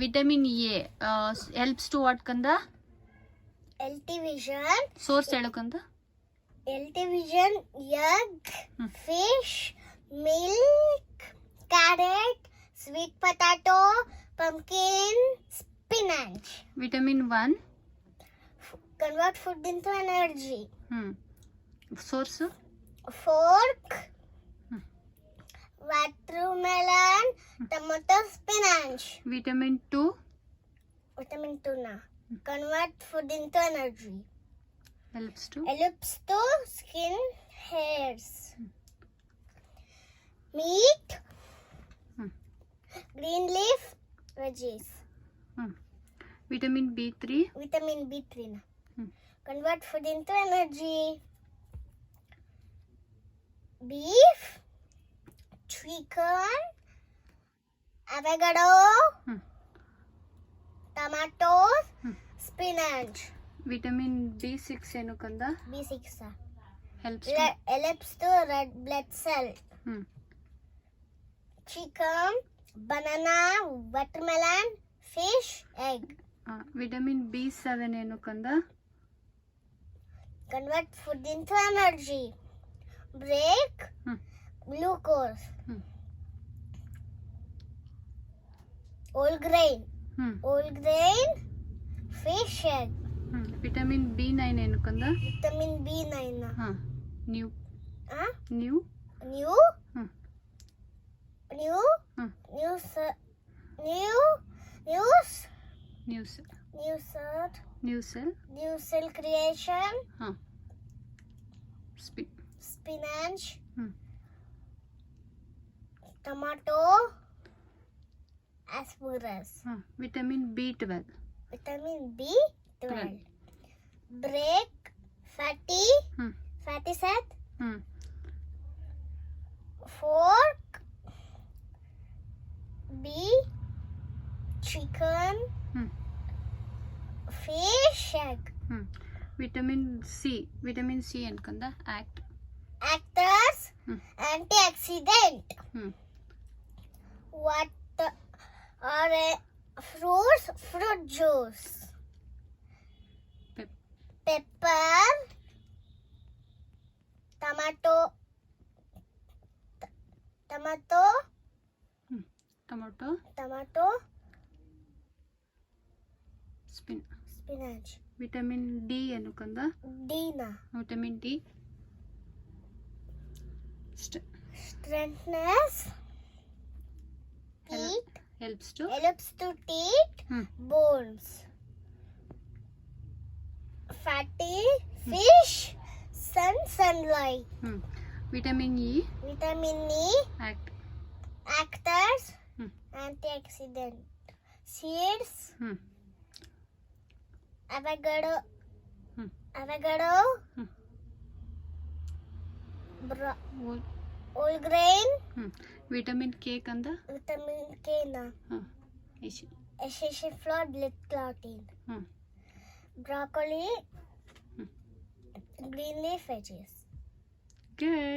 Vitamin A helps to what ಕಂದ? healthy vision. Source ಹೇಳು ಕಂದ. Healthy vision, egg, fish, milk, carrot, sweet potato, pumpkin, spinach. Vitamin 1 Convert food into energy. Source Fork, watermelon, tomato, spinach. Vitamin 2 Vitamin 2 na. Convert food into energy. Helps to Helps to skin hairs. Meat, green leaf, veggies. Vitamin B3 Vitamin B3 na. Convert food into energy. Beef, chicken, avocado, tomatoes, spinach. Vitamin B6 ಏನು ಕಂದ? B6 helps helps to red blood cell. Chicken, banana, watermelon, fish, egg. Vitamin B7 ಏನು ಕಂದ? Convert food into energy. Break, glucose. Whole grain, fish, egg. Vitamin B9 ಏನು ಕಂದ? Vitamin B9 na. New Huh? New New, new, news, news, news news, ನ್ಯೂಸೆಲ್ new cell creation. Spinach, tomato, asparagus. Vitamin B12 Vitamin B12. Break, fatty fat. Fork, chicken, fish, egg. Vitamin C ಏನು ಕಂದ? Act Actors, antioxidant. What are fruits? Fruit juice. Pepper, tomato, tomato spinach. Vitamin D ಏನು ಕಂದ? D na. Vitamin D Strengthness, teeth, helps to helps to teeth, bones. Fatty fish, sunlight. Vitamin E Vitamin E, act actors, antioxidant. Seeds, avocado, whole grain. Vitamin K ಕಂದ? Vitamin K na. Essential for blood clotting. Broccoli, green leaf veggies. Good.